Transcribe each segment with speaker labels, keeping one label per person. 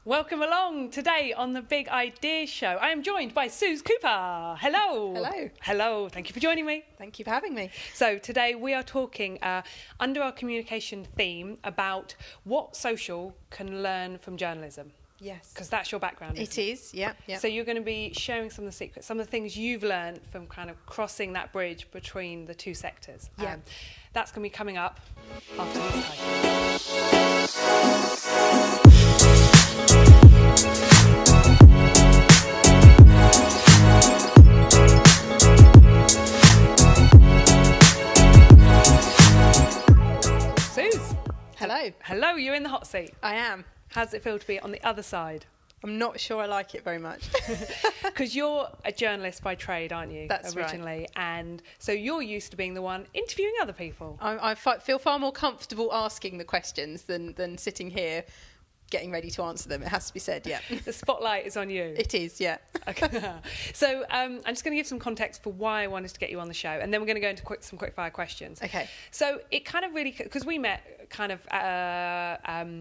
Speaker 1: Welcome along today on the Big Ideas Show. I am joined by Suze Cooper. Hello.
Speaker 2: Hello.
Speaker 1: Hello. Thank you for joining me.
Speaker 2: Thank you for having me.
Speaker 1: So today we are talking under our communication theme about what social can learn from journalism.
Speaker 2: Yes.
Speaker 1: Because that's your background.
Speaker 2: It is, yeah.
Speaker 1: So you're going to be sharing some of the secrets, some of the things you've learned from kind of crossing that bridge between the two sectors.
Speaker 2: Yeah.
Speaker 1: That's going to be coming up after this Suze.
Speaker 2: Hello.
Speaker 1: Hello, you're in the hot seat.
Speaker 2: I am.
Speaker 1: How does it feel to be on the other side?
Speaker 2: I'm not sure I like it very much.
Speaker 1: Because you're a journalist by trade, aren't you?
Speaker 2: That's
Speaker 1: originally.
Speaker 2: right.
Speaker 1: And so you're used to being the one interviewing other people.
Speaker 2: I feel far more comfortable asking the questions than sitting here getting ready to answer them. It has to be said, yeah.
Speaker 1: The spotlight is on you.
Speaker 2: It is, yeah.
Speaker 1: Okay. So I'm just going to give some context for why I wanted to get you on the show, and then we're going to go into some quick fire questions.
Speaker 2: Okay.
Speaker 1: So it kind of really, because we met kind of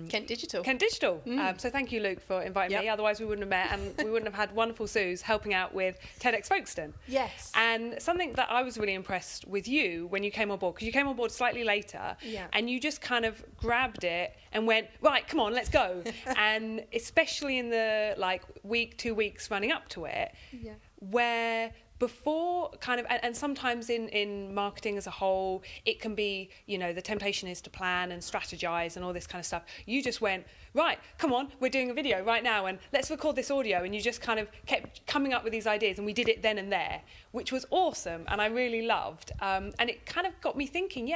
Speaker 2: Kent Digital.
Speaker 1: So thank you, Luke, for inviting me.
Speaker 2: Yep.
Speaker 1: Otherwise we wouldn't have met, and we wouldn't have had wonderful Suze helping out with TEDx Folkestone.
Speaker 2: Yes.
Speaker 1: And something that I was really impressed with you when you came on board, because you came on board slightly later,
Speaker 2: Yeah.
Speaker 1: and you just kind of grabbed it and went, right, come on, let's go. And especially in the week, 2 weeks running up to it,
Speaker 2: Yeah.
Speaker 1: where before kind of, and sometimes in marketing as a whole, it can be, the temptation is to plan and strategize and all this kind of stuff. You just went, right, come on, we're doing a video right now and let's record this audio. And you just kind of kept coming up with these ideas, and we did it then and there, which was awesome. And I really loved. And it kind of got me thinking,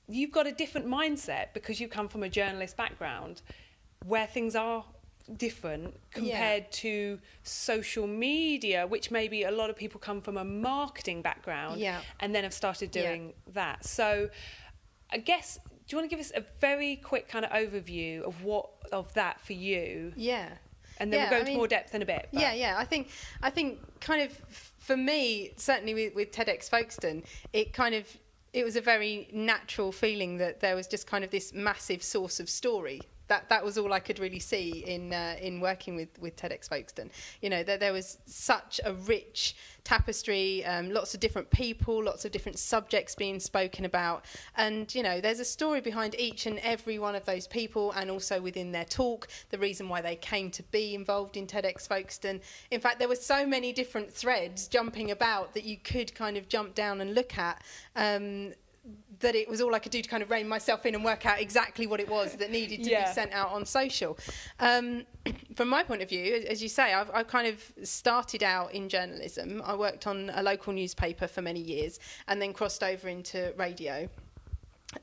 Speaker 1: you've got a different mindset because you come from a journalist background where things are different compared to social media, which maybe a lot of people come from a marketing background and then have started doing that. So I guess, do you want to give us a very quick kind of overview of that for you?
Speaker 2: Yeah.
Speaker 1: And then we'll go into more depth in a bit. But.
Speaker 2: Yeah. I think kind of for me, certainly with TEDx Folkestone, it was a very natural feeling that there was just kind of this massive source of story. That was all I could really see in working with TEDx Folkestone. There was such a rich tapestry, lots of different people, lots of different subjects being spoken about. And, there's a story behind each and every one of those people, and also within their talk, the reason why they came to be involved in TEDx Folkestone. In fact, there were so many different threads jumping about that you could kind of jump down and look at. That it was all I could do to kind of rein myself in and work out exactly what it was that needed to be sent out on social. From my point of view, as you say, I've kind of started out in journalism. I worked on a local newspaper for many years and then crossed over into radio.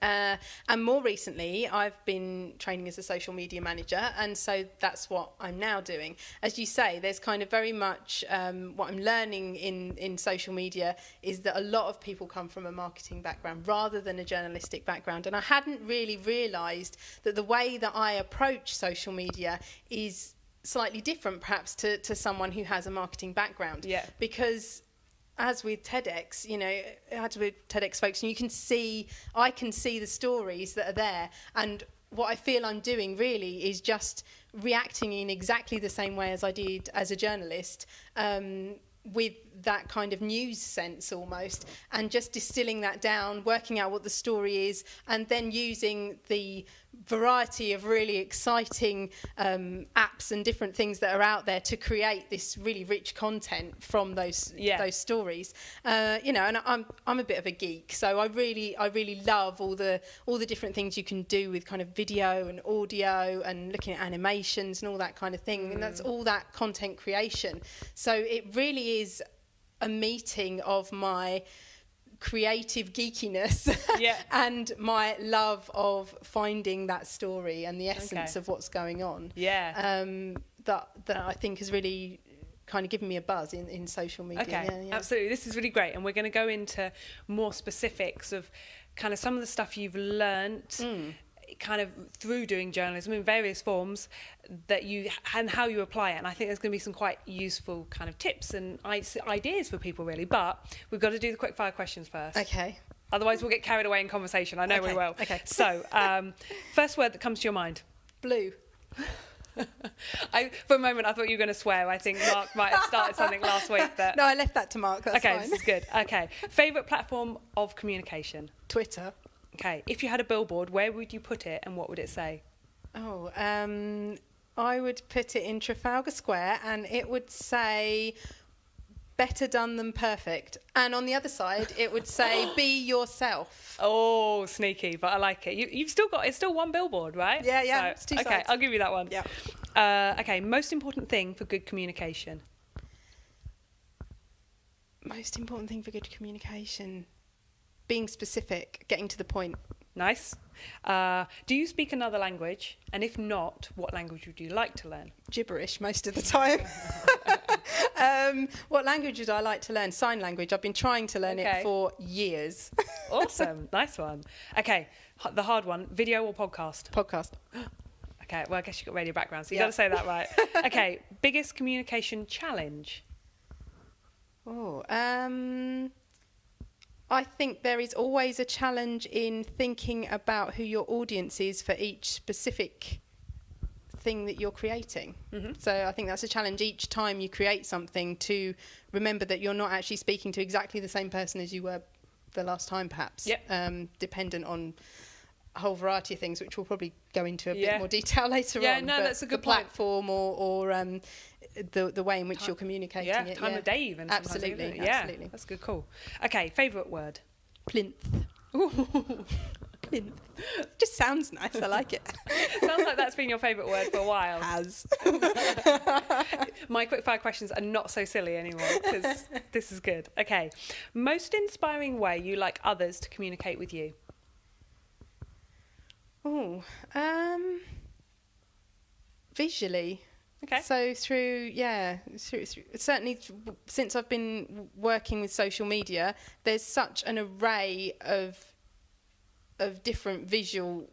Speaker 2: And more recently, I've been training as a social media manager, and so that's what I'm now doing. As you say, there's kind of very much what I'm learning in social media is that a lot of people come from a marketing background rather than a journalistic background, and I hadn't really realised that the way that I approach social media is slightly different perhaps to someone who has a marketing background.
Speaker 1: Yeah.
Speaker 2: Because as with TEDx, as with TEDx Folkestone, I can see the stories that are there, and what I feel I'm doing really is just reacting in exactly the same way as I did as a journalist, with that kind of news sense almost, and just distilling that down, working out what the story is, and then using the variety of really exciting apps and different things that are out there to create this really rich content from those stories. And I'm a bit of a geek, so I really love all the different things you can do with kind of video and audio and looking at animations and all that kind of thing. And that's all that content creation. So it really is a meeting of my creative geekiness and my love of finding that story and the essence of what's going on. That I think has really kind of given me a buzz in social media.
Speaker 1: Absolutely. This is really great, and we're going to go into more specifics of kind of some of the stuff you've learnt kind of through doing journalism in various forms that you and how you apply it. And I think there's going to be some quite useful kind of tips and ideas for people really, but we've got to do the quick fire questions first.
Speaker 2: Okay.
Speaker 1: Otherwise we'll get carried away in conversation. I know we will.
Speaker 2: Okay.
Speaker 1: So first word that comes to your mind.
Speaker 2: Blue.
Speaker 1: For a moment, I thought you were going to swear. I think Mark might have started something last week. That...
Speaker 2: No, I left that to Mark. That's
Speaker 1: okay,
Speaker 2: fine.
Speaker 1: this is good. Okay. Favourite platform of communication?
Speaker 2: Twitter.
Speaker 1: Okay. If you had a billboard, where would you put it and what would it say?
Speaker 2: Oh, I would put it in Trafalgar Square and it would say, better done than perfect. And on the other side, it would say, be yourself.
Speaker 1: Oh, sneaky, but I like it. You've still got, it's still one billboard, right?
Speaker 2: Yeah, yeah.
Speaker 1: So,
Speaker 2: It's two
Speaker 1: okay,
Speaker 2: sides.
Speaker 1: I'll give you that one.
Speaker 2: Yeah.
Speaker 1: Okay, most important thing for good communication?
Speaker 2: Most important thing for good communication, being specific, getting to the point.
Speaker 1: Nice. Do you speak another language? And if not, what language would you like to learn?
Speaker 2: Gibberish most of the time. What language would I like to learn? Sign language. I've been trying to learn it for years.
Speaker 1: Awesome. Nice one. Okay, the hard one, video or podcast?
Speaker 2: Podcast.
Speaker 1: Okay, well, I guess you've got radio background, so you've got to say that right. Okay, biggest communication challenge?
Speaker 2: Oh, I think there is always a challenge in thinking about who your audience is for each specific thing that you're creating. Mm-hmm. So I think that's a challenge each time you create something, to remember that you're not actually speaking to exactly the same person as you were the last time, perhaps.
Speaker 1: Yep.
Speaker 2: Dependent on a whole variety of things, which we'll probably go into a bit more detail later on.
Speaker 1: Yeah, no,
Speaker 2: but
Speaker 1: that's a good
Speaker 2: the platform or the way in which you're communicating it.
Speaker 1: Time of day even.
Speaker 2: Absolutely,
Speaker 1: yeah,
Speaker 2: absolutely.
Speaker 1: That's good, cool. Okay, favourite word?
Speaker 2: Plinth. Plinth. Just sounds nice. I like it.
Speaker 1: Sounds like that's been your favourite word for a while.
Speaker 2: Has.
Speaker 1: My quickfire questions are not so silly anymore because this is good. Okay, most inspiring way you like others to communicate with you?
Speaker 2: Oh, visually.
Speaker 1: Okay.
Speaker 2: So through certainly since I've been working with social media, there's such an array of different visual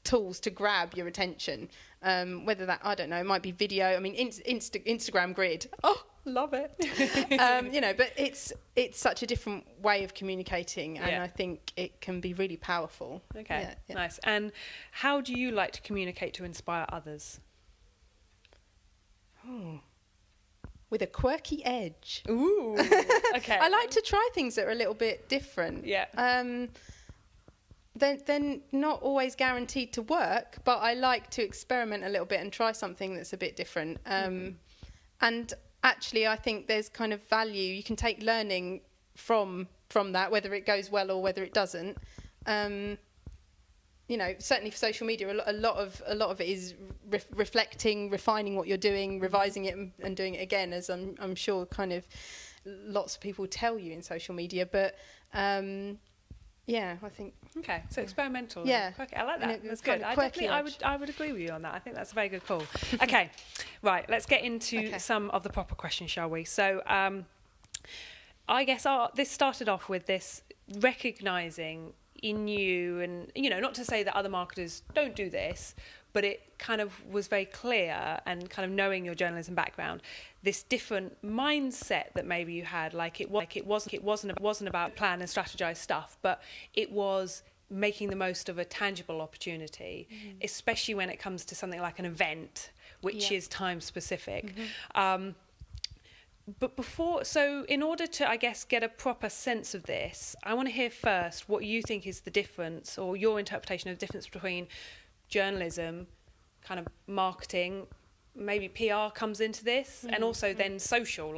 Speaker 2: tools to grab your attention. Whether that, I don't know, it might be video. I mean, Instagram grid. Oh, love it. But it's such a different way of communicating, and I think it can be really powerful.
Speaker 1: Okay, nice. And how do you like to communicate to inspire others?
Speaker 2: Oh, with a quirky edge.
Speaker 1: Ooh, okay.
Speaker 2: I like to try things that are a little bit different.
Speaker 1: Yeah.
Speaker 2: They're not always guaranteed to work, but I like to experiment a little bit and try something that's a bit different. And actually, I think there's kind of value. You can take learning from that, whether it goes well or whether it doesn't. Certainly for social media, a lot of it is reflecting, refining what you're doing, revising it, and doing it again, as I'm sure kind of lots of people tell you in social media. But I think.
Speaker 1: Okay, so experimental.
Speaker 2: Yeah,
Speaker 1: okay, I like that. That's
Speaker 2: good.
Speaker 1: I would agree with you on that. I think that's a very good call. Okay, right. Let's get into some of the proper questions, shall we? So, I guess this started off with this recognising in you, and not to say that other marketers don't do this, but it kind of was very clear, and kind of knowing your journalism background, this different mindset that maybe you had, it wasn't about plan and strategize stuff, but it was making the most of a tangible opportunity, especially when it comes to something like an event, which is time specific. But in order to, I guess, get a proper sense of this, I want to hear first what you think is the difference, or your interpretation of the difference between journalism, kind of marketing, maybe PR comes into this, and also then social.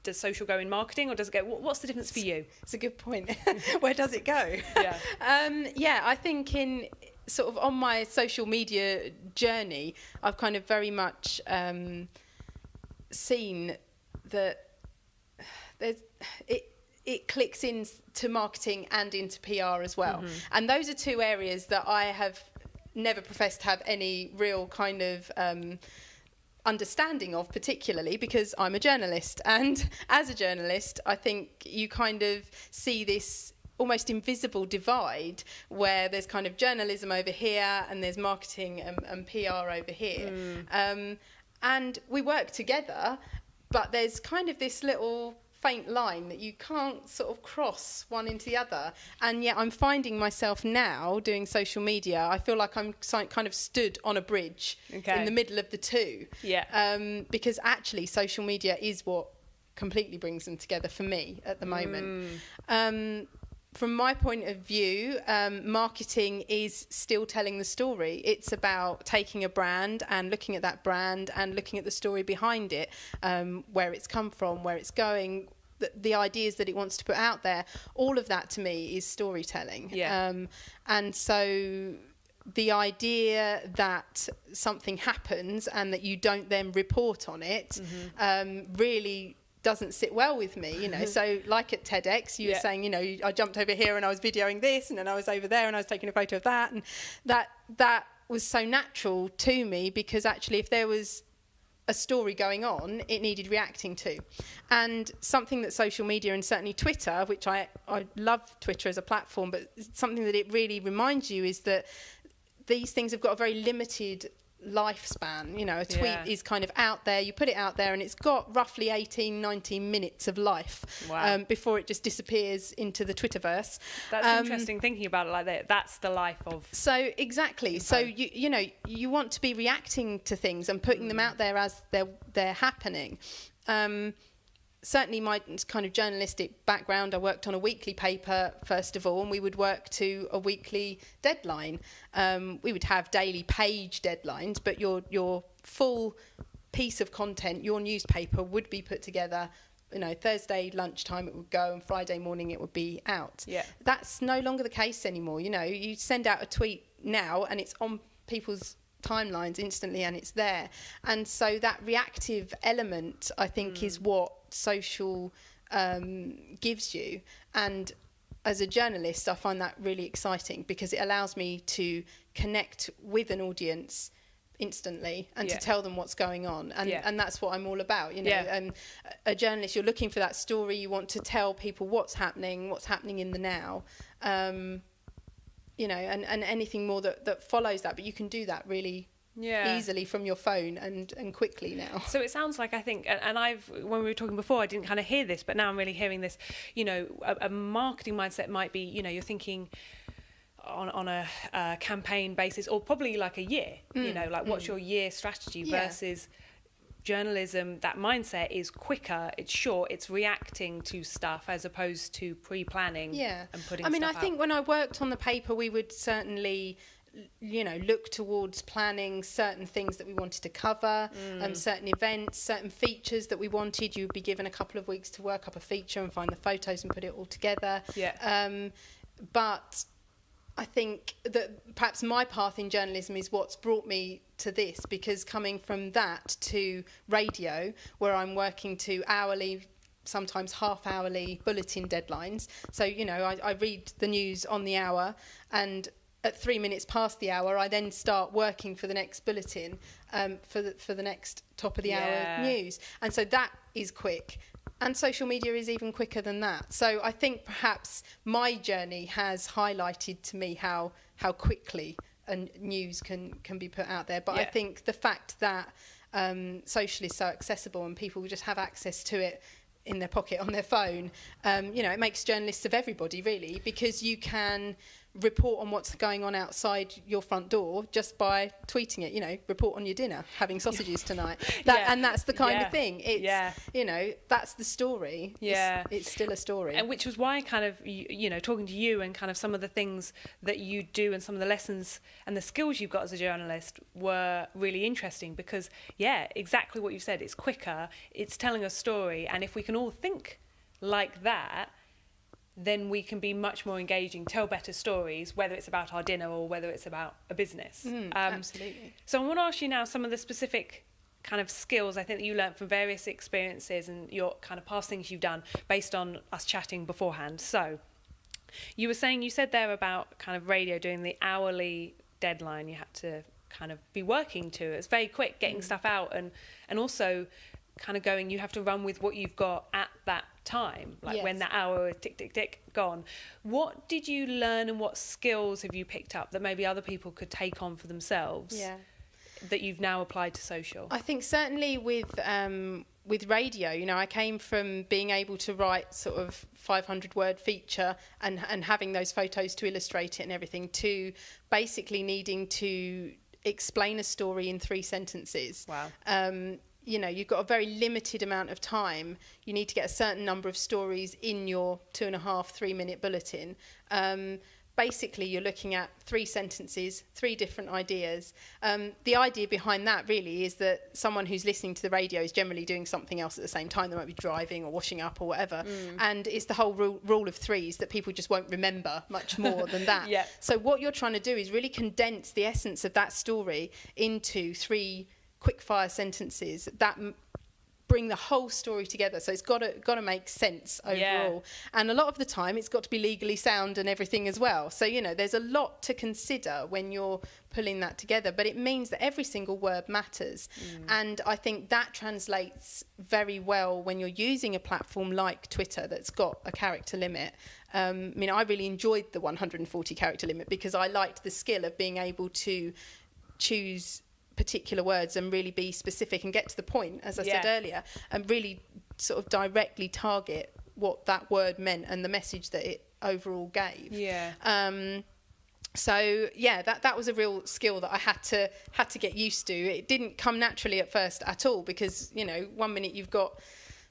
Speaker 1: Does social go in marketing, or does it go? What's the difference for you?
Speaker 2: It's a good point. Where does it go?
Speaker 1: Yeah.
Speaker 2: I think in sort of on my social media journey, I've kind of very much seen that it clicks into marketing and into PR as well. And those are two areas that I have never professed to have any real kind of understanding of, particularly because I'm a journalist. And as a journalist, I think you kind of see this almost invisible divide where there's kind of journalism over here and there's marketing and PR over here. And we work together, but there's kind of this little faint line that you can't sort of cross one into the other. And yet I'm finding myself now doing social media, I feel like I'm kind of stood on a bridge in the middle of the two. Because actually social media is what completely brings them together for me at the moment. From my point of view, marketing is still telling the story. It's about taking a brand and looking at that brand and looking at the story behind it, where it's come from, where it's going, the ideas that it wants to put out there. All of that to me is storytelling. And so the idea that something happens and that you don't then report on it really doesn't sit well with me, you know. So like at TEDx, you were saying, you know, I jumped over here and I was videoing this, and then I was over there and I was taking a photo of that, and that was so natural to me, because actually if there was a story going on, it needed reacting to. And something that social media, and certainly Twitter, which I love Twitter as a platform, but something that it really reminds you is that these things have got a very limited lifespan. You know, a tweet is kind of out there, you put it out there, and it's got roughly 18-19 minutes of life before it just disappears into the Twitterverse.
Speaker 1: That's interesting, thinking about it like that. That's the life of...
Speaker 2: So exactly. So you know, you want to be reacting to things and putting them out there as they're happening. Certainly my kind of journalistic background, I worked on a weekly paper first of all, and we would work to a weekly deadline. We would have daily page deadlines, but your full piece of content, your newspaper, would be put together, you know, Thursday lunchtime it would go, and Friday morning it would be out. That's no longer the case anymore. You know, you send out a tweet now and it's on people's timelines instantly and it's there. And so that reactive element, I think, is what social gives you. And as a journalist, I find that really exciting, because it allows me to connect with an audience instantly and to tell them what's going on, and that's what I'm all about, you know. A journalist, you're looking for that story, you want to tell people what's happening in the now, you know, and anything more that follows that, but you can do that really easily from your phone and quickly now.
Speaker 1: So it sounds like, I think, and when we were talking before, I didn't kind of hear this, but now I'm really hearing this, you know, a marketing mindset might be, you know, you're thinking on a campaign basis, or probably like a year, you know, like what's your year strategy versus journalism. That mindset is quicker, it's short, it's reacting to stuff as opposed to pre-planning and putting stuff out. I think
Speaker 2: when I worked on the paper, we would certainly, you know, look towards planning certain things that we wanted to cover, certain events, certain features that we wanted. You'd be given a couple of weeks to work up a feature and find the photos and put it all together. But I think that perhaps my path in journalism is what's brought me to this, because coming from that to radio, where I'm working to hourly, sometimes half-hourly bulletin deadlines. So, you know, I read the news on the hour, and at 3 minutes past the hour, I then start working for the next bulletin, for the next top of the hour news. And so that is quick. And social media is even quicker than that. So I think perhaps my journey has highlighted to me how quickly news can be put out there. But I think the fact that social is so accessible and people just have access to it in their pocket on their phone, you know, it makes journalists of everybody, really, because you can report on what's going on outside your front door just by tweeting it. You know, report on your dinner, having sausages tonight. And that's the kind of thing. It's, you know, that's the story. It's still a story.
Speaker 1: And which was why kind of, you know, talking to you and kind of some of the things that you do and some of the lessons and the skills you've got as a journalist were really interesting, because, exactly what you said, it's quicker, it's telling a story, and if we can all think like that, then we can be much more engaging, tell better stories, whether it's about our dinner or whether it's about a business.
Speaker 2: Absolutely.
Speaker 1: So I want to ask you now some of the specific kind of skills I think that you learned from various experiences and your kind of past things you've done based on us chatting beforehand. So you said there about kind of radio doing the hourly deadline you had to kind of be working to. It's very quick getting stuff out, and also kind of going, you have to run with what you've got at that time, like when that hour is tick tick tick gone. What did you learn, and what skills have you picked up that maybe other people could take on for themselves that you've now applied to social?
Speaker 2: I think certainly with with radio, you know, I came from being able to write sort of 500-word feature and having those photos to illustrate it and everything, to basically needing to explain a story in 3 sentences.
Speaker 1: Wow.
Speaker 2: You know, you've got a very limited amount of time. You need to get a certain number of stories in your 2.5-3 minute bulletin. Basically, you're looking at 3 sentences, 3 different ideas. The idea behind that really is that someone who's listening to the radio is generally doing something else at the same time. They might be driving or washing up or whatever. And it's the whole rule of 3s that people just won't remember much more than that.
Speaker 1: Yeah.
Speaker 2: So what you're trying to do is really condense the essence of that story into 3 quick-fire sentences that bring the whole story together. So it's got to make sense overall. Yeah. And a lot of the time it's got to be legally sound and everything as well. So, you know, there's a lot to consider when you're pulling that together, but it means that every single word matters. And I think that translates very well when you're using a platform like Twitter that's got a character limit. I mean, I really enjoyed the 140 character limit because I liked the skill of being able to choose particular words and really be specific and get to the point, as I said earlier, and really sort of directly target what that word meant and the message that it overall gave. So yeah, that was a real skill that I had to get used to. It didn't come naturally at first at all, because, you know, one minute you've got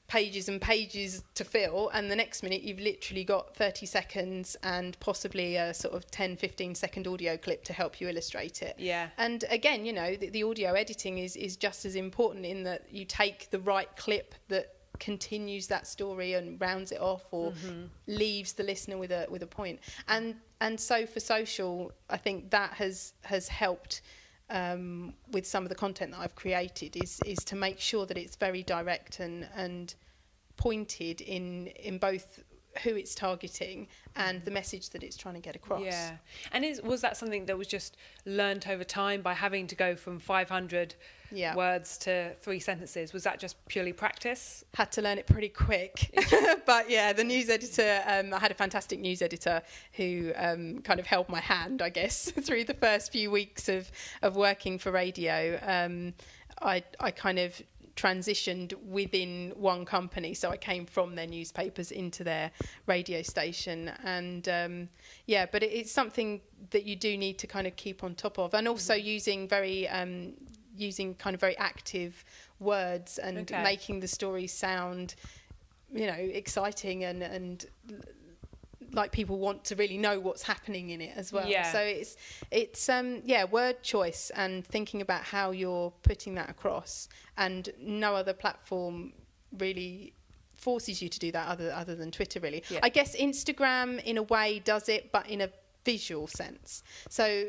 Speaker 2: pages and pages to fill, and the next minute you've literally got 30 seconds and possibly a sort of 10-15 second audio clip to help you illustrate it. And again, you know, the audio editing is just as important, in that you take the right clip that continues that story and rounds it off, or leaves the listener with a point. And so for social, I think that has helped with some of the content that I've created, is to make sure that it's very direct and pointed in both who it's targeting and the message that it's trying to get across.
Speaker 1: Yeah. And was that something that was just learnt over time by having to go from 500 words to 3 sentences? Was that just purely practice?
Speaker 2: Had to learn it pretty quick. But yeah, the news editor, I had a fantastic news editor who kind of held my hand, I guess, through the first few weeks of working for radio. I kind of transitioned within one company, so I came from their newspapers into their radio station, and but it's something that you do need to kind of keep on top of, and also using kind of very active words and making the story sound, you know, exciting and like people want to really know what's happening in it as well. So it's word choice and thinking about how you're putting that across, and no other platform really forces you to do that other than Twitter, really. I guess Instagram in a way does it, but in a visual sense. So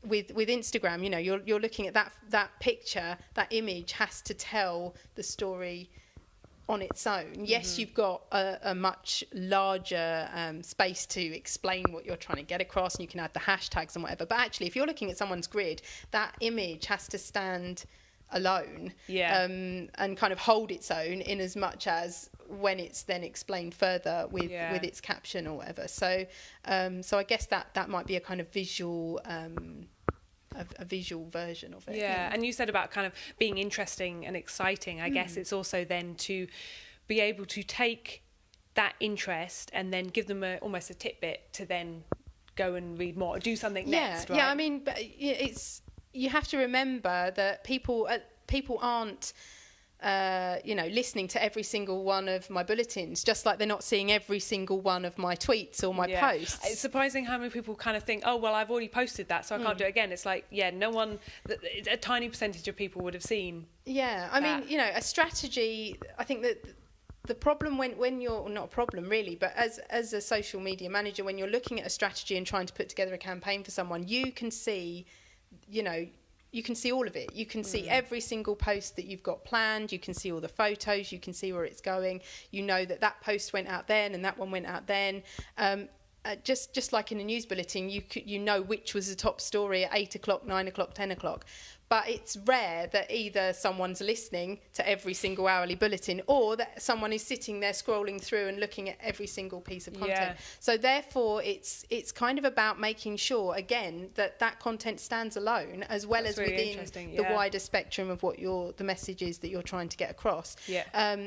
Speaker 2: with Instagram, you know, you're looking at that picture, that image has to tell the story on its own. Yes, you've got a much larger space to explain what you're trying to get across, and you can add the hashtags and whatever, but actually if you're looking at someone's grid, that image has to stand alone and kind of hold its own, in as much as when it's then explained further with its caption or whatever. So I guess that might be a kind of visual a visual version of it.
Speaker 1: And you said about kind of being interesting and exciting. I guess it's also then to be able to take that interest and then give them almost a tidbit to then go and read more, do something next, right?
Speaker 2: I mean, you have to remember that people aren't listening to every single one of my bulletins, just like they're not seeing every single one of my tweets or my posts.
Speaker 1: It's surprising how many people kind of think, oh, well, I've already posted that, so I can't do it again. It's like, no one, a tiny percentage of people would have seen. I mean, you know, a strategy, I think that the problem when you're, not a problem really, but as a social media manager, when you're looking at a strategy and trying to put together a campaign for someone, you can see, you know, you can see all of it. You can see every single post that you've got planned. You can see all the photos. You can see where it's going. You know that post went out then and that one went out then. Just like in a news bulletin, you know which was the top story at 8 o'clock, 9 o'clock, 10 o'clock.
Speaker 2: But it's rare that either someone's listening to every single hourly bulletin or that someone is sitting there scrolling through and looking at every single piece of content. So therefore, it's kind of about making sure, again, that content stands alone as well as really within the wider spectrum of what the message is that you're trying to get across.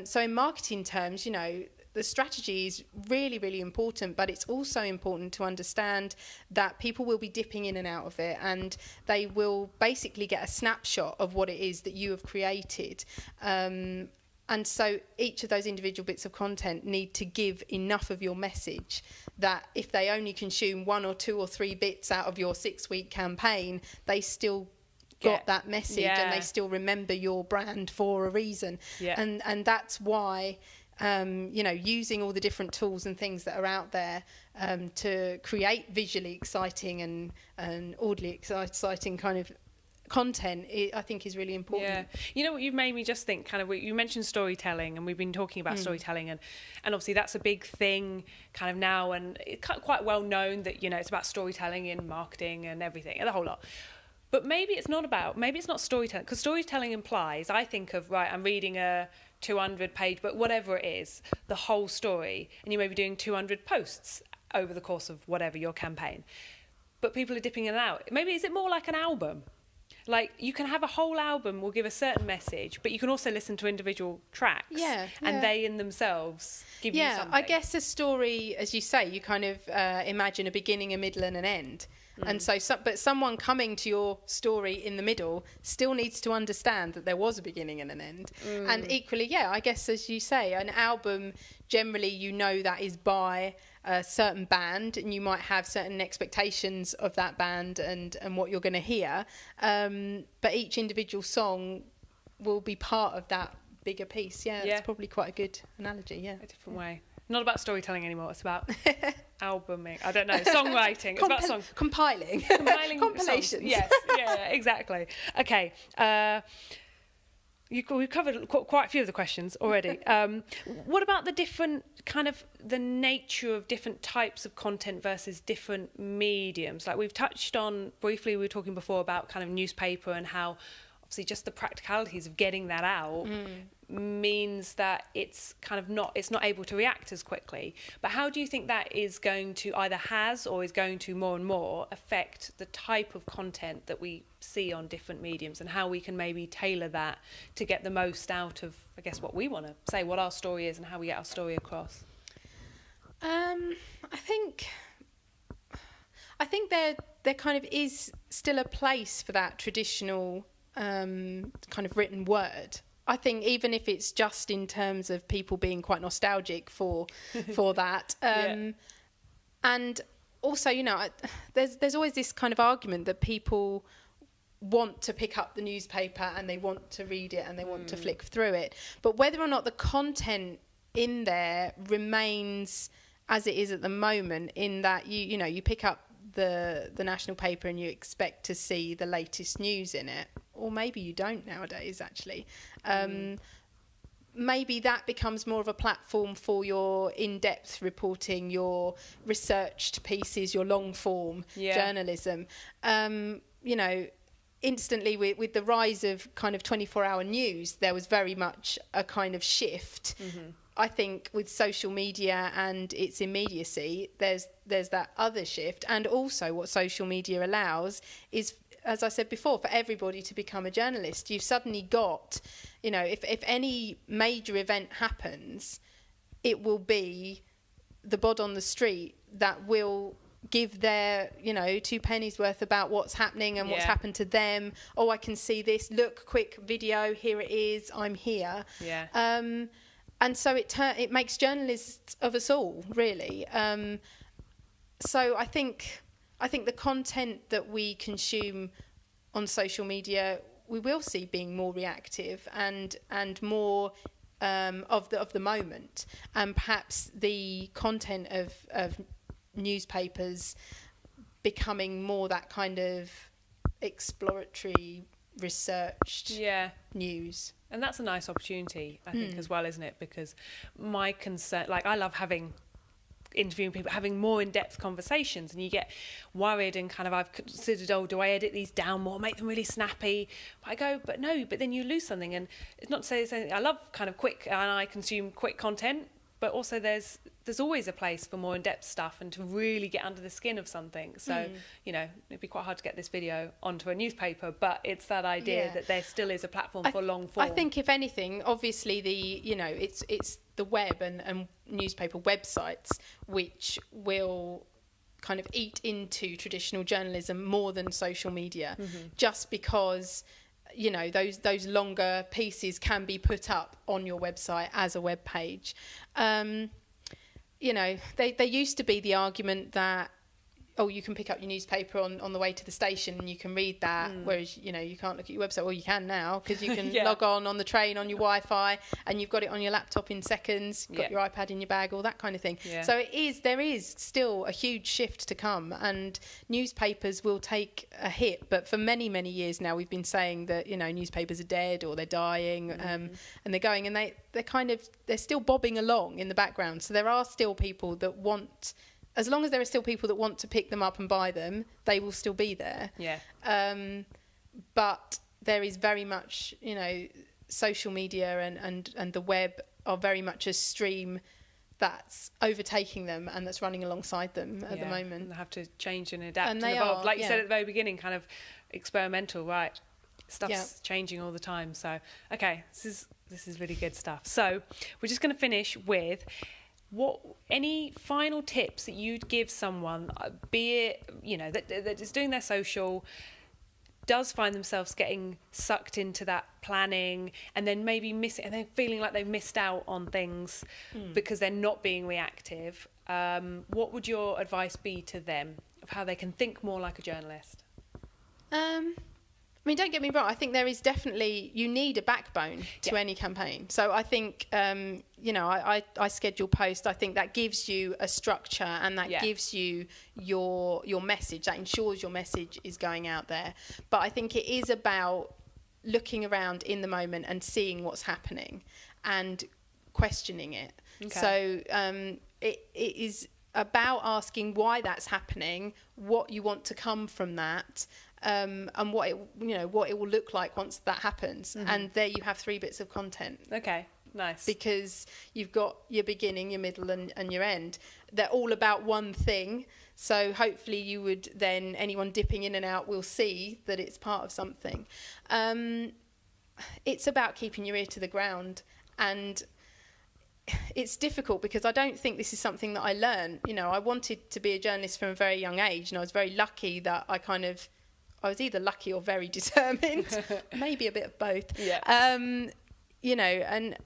Speaker 2: So in marketing terms, you know, the strategy is really, really important, but it's also important to understand that people will be dipping in and out of it, and they will basically get a snapshot of what it is that you have created. And so each of those individual bits of content need to give enough of your message that if they only consume 1 or 2 or 3 bits out of your 6-week campaign, they still got that message and they still remember your brand for a reason. And that's why... you know, using all the different tools and things that are out there to create visually exciting and audibly exciting kind of content, I think is really important.
Speaker 1: You know what you've made me just think, kind of, you mentioned storytelling, and we've been talking about storytelling, and obviously that's a big thing kind of now, and it's quite well known that, you know, it's about storytelling in marketing and everything and the whole lot. But maybe it's not storytelling, because storytelling implies, I think of, right, I'm reading a 200-page, but whatever it is, the whole story, and you may be doing 200 posts over the course of whatever your campaign. But people are dipping in and out. Maybe is it more like an album? Like, you can have a whole album will give a certain message, but you can also listen to individual tracks. And they in themselves give you something.
Speaker 2: I guess a story, as you say, you kind of imagine a beginning, a middle and an end. And but someone coming to your story in the middle still needs to understand that there was a beginning and an end. And equally, I guess, as you say, an album, generally, you know, that is by a certain band, and you might have certain expectations of that band and what you're going to hear. But each individual song will be part of that bigger piece. It's probably quite a good analogy. A
Speaker 1: different way. Not about storytelling anymore. It's about albuming. I don't know. Songwriting. It's about
Speaker 2: compiling compilations.
Speaker 1: Yes. Exactly. Okay. We've covered quite a few of the questions already. What about the different kind of the nature of different types of content versus different mediums? Like we've touched on briefly, we were talking before about kind of newspaper and how obviously just the practicalities of getting that out means that it's kind of not able to react as quickly. But how do you think that is going to either has or is going to more and more affect the type of content that we see on different mediums, and how we can maybe tailor that to get the most out of, I guess, what we want to say, what our story is and how we get our story across?
Speaker 2: I think there kind of is still a place for that traditional kind of written word. I think even if it's just in terms of people being quite nostalgic for that, and also, you know, there's always this kind of argument that people want to pick up the newspaper and they want to read it and they want to flick through it, but whether or not the content in there remains as it is at the moment, in that you pick up the national paper and you expect to see the latest news in it, or maybe you don't nowadays actually. Maybe that becomes more of a platform for your in-depth reporting, your researched pieces, your long-form journalism. You know, instantly with the rise of kind of 24-hour news, there was very much a kind of shift. I think with social media and its immediacy, there's that other shift. And also what social media allows is, as I said before, for everybody to become a journalist. You've suddenly got, you know, if any major event happens, it will be the bod on the street that will give their, you know, 2 pennies worth about what's happening and what's happened to them. Oh, I can see this. Look, quick video. Here it is. I'm here. And so it makes journalists of us all, really. So I think the content that we consume on social media, we will see being more reactive and more of the moment, and perhaps the content of newspapers becoming more that kind of exploratory, researched news.
Speaker 1: And that's a nice opportunity, I think, as well, isn't it? Because my concern, like, I love having interviewing people, having more in-depth conversations, and you get worried and kind of, I've considered, oh, do I edit these down more, make them really snappy? But I go, but no, but then you lose something. And it's not to say it's anything, I love kind of quick, and I consume quick content, but also there's always a place for more in-depth stuff and to really get under the skin of something. So, you know, it'd be quite hard to get this video onto a newspaper, but it's that idea that there still is a platform for long form.
Speaker 2: I think if anything, obviously it's the web and newspaper websites which will kind of eat into traditional journalism more than social media, just because, you know, those longer pieces can be put up on your website as a web page. You know, there used to be the argument that, oh, you can pick up your newspaper on the way to the station and you can read that, whereas, you know, you can't look at your website. Well, you can now, because you can log on the train on your Wi-Fi, and you've got it on your laptop in seconds, you've got your iPad in your bag, all that kind of thing. So there is still a huge shift to come, and newspapers will take a hit. But for many, many years now, we've been saying that, you know, newspapers are dead or they're dying, and they're going, and they're still bobbing along in the background. So there are still people that want... As long as there are still people that want to pick them up and buy them, they will still be there.
Speaker 1: Yeah.
Speaker 2: But there is very much, you know, social media and the web are very much a stream that's overtaking them and that's running alongside them at the moment.
Speaker 1: And they have to change and adapt
Speaker 2: and
Speaker 1: evolve. Like you said at the very beginning, kind of experimental, right? Stuff's changing all the time. So, okay, this is really good stuff. So we're just going to finish with... any final tips that you'd give someone, be it, you know, that is doing their social, does find themselves getting sucked into that planning, and then maybe missing, and then feeling like they've missed out on things because they're not being reactive? What would your advice be to them of how they can think more like a journalist?
Speaker 2: I mean, don't get me wrong, I think there is definitely, you need a backbone to any campaign. So I think, you know, I schedule posts. I think that gives you a structure, and that gives you your message. That ensures your message is going out there. But I think it is about looking around in the moment and seeing what's happening and questioning it. Okay. So it is about asking why that's happening, what you want to come from that, and what it will look like once that happens. And there you have 3 bits of content.
Speaker 1: Okay, nice.
Speaker 2: Because you've got your beginning, your middle, and your end. They're all about one thing. So hopefully you would then, anyone dipping in and out will see that it's part of something. It's about keeping your ear to the ground, and it's difficult because I don't think this is something that I learned. You know, I wanted to be a journalist from a very young age, and I was very lucky that I was either lucky or very determined, maybe a bit of both. Yeah. You know, and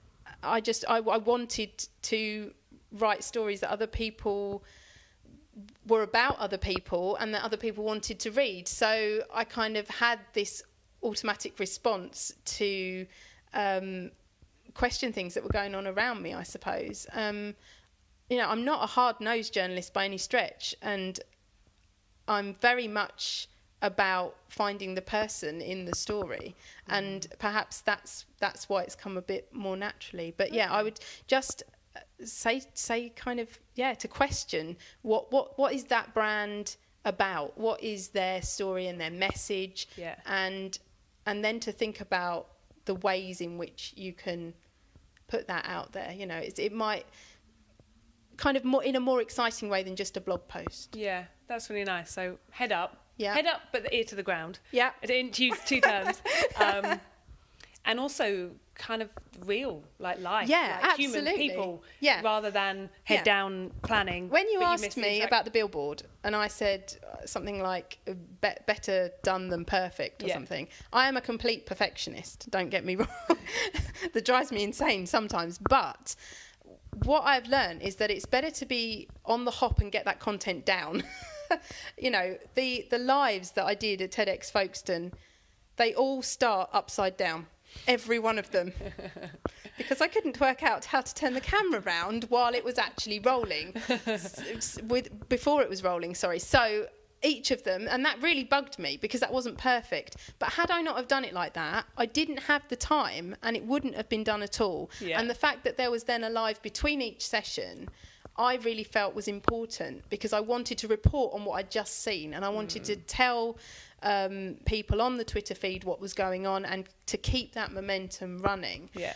Speaker 2: I wanted to write stories that other people were about other people and that other people wanted to read. So I kind of had this automatic response to question things that were going on around me, I suppose. You know, I'm not a hard-nosed journalist by any stretch, and I'm very much about finding the person in the story, and perhaps that's why it's come a bit more naturally. But yeah, I would just say kind of to question what is that brand about, what is their story and their message, and then to think about the ways in which you can put that out there. You know, it might kind of more in a more exciting way than just a blog post.
Speaker 1: Yeah, that's really nice. So head up, but the ear to the ground.
Speaker 2: Yeah,
Speaker 1: I didn't use 2 terms. And also kind of real, like life, like
Speaker 2: absolutely.
Speaker 1: Human people, rather than head down planning.
Speaker 2: When you asked me about the billboard, and I said something like better done than perfect or something, I am a complete perfectionist, don't get me wrong. That drives me insane sometimes, but what I've learned is that it's better to be on the hop and get that content down. You know, the lives that I did at TEDx Folkestone, they all start upside down. Every one of them. Because I couldn't work out how to turn the camera round while it was actually rolling. Before it was rolling, sorry. So each of them, and that really bugged me because that wasn't perfect. But had I not have done it like that, I didn't have the time and it wouldn't have been done at all. Yeah. And the fact that there was then a live between each session, I really felt was important, because I wanted to report on what I'd just seen, and I wanted to tell people on the Twitter feed what was going on and to keep that momentum running.
Speaker 1: Yeah.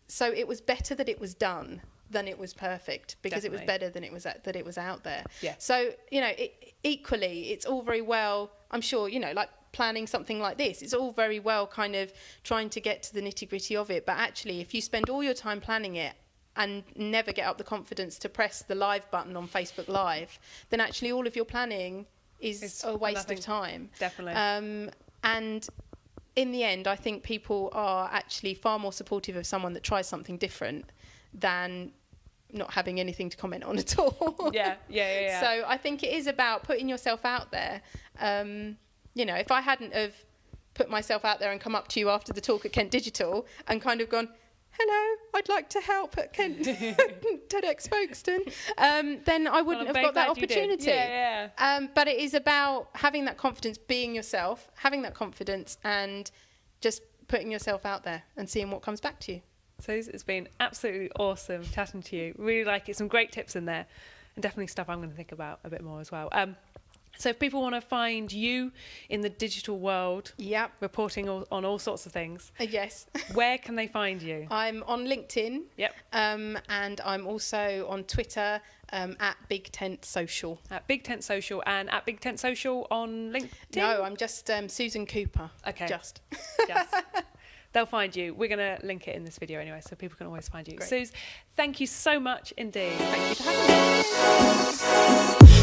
Speaker 2: So it was better that it was done than it was perfect, because
Speaker 1: Definitely.
Speaker 2: it was better than that it was out there.
Speaker 1: Yeah.
Speaker 2: So, you know, equally, it's all very well, I'm sure, you know, like planning something like this, it's all very well kind of trying to get to the nitty-gritty of it, but actually if you spend all your time planning it and never get up the confidence to press the live button on Facebook Live, then actually all of your planning is
Speaker 1: It's
Speaker 2: a waste
Speaker 1: nothing.
Speaker 2: of time.
Speaker 1: Definitely.
Speaker 2: And in the end, I think people are actually far more supportive of someone that tries something different than not having anything to comment on at all.
Speaker 1: Yeah.
Speaker 2: So I think it is about putting yourself out there. You know, if I hadn't have put myself out there and come up to you after the talk at Kent Digital and kind of gone, hello, I'd like to help at Kent TEDx Folkestone, then I wouldn't have got that opportunity.
Speaker 1: Yeah.
Speaker 2: But it is about having that confidence, being yourself, having that confidence, and just putting yourself out there and seeing what comes back to you.
Speaker 1: So it's been absolutely awesome chatting to you. Really like it. Some great tips in there, and definitely stuff I'm going to think about a bit more as well. So if people want to find you in the digital world,
Speaker 2: Yep.
Speaker 1: reporting on all sorts of things,
Speaker 2: Yes.
Speaker 1: where can they find you?
Speaker 2: I'm on LinkedIn.
Speaker 1: Yep.
Speaker 2: And I'm also on Twitter at Big Tent Social.
Speaker 1: At Big Tent Social, and at Big Tent Social on LinkedIn?
Speaker 2: No, I'm just Suze Cooper.
Speaker 1: Okay.
Speaker 2: Just.
Speaker 1: Yes. They'll find you. We're going to link it in this video anyway, so people can always find you.
Speaker 2: Great.
Speaker 1: Suze, thank you so much indeed.
Speaker 2: Thank you for having me.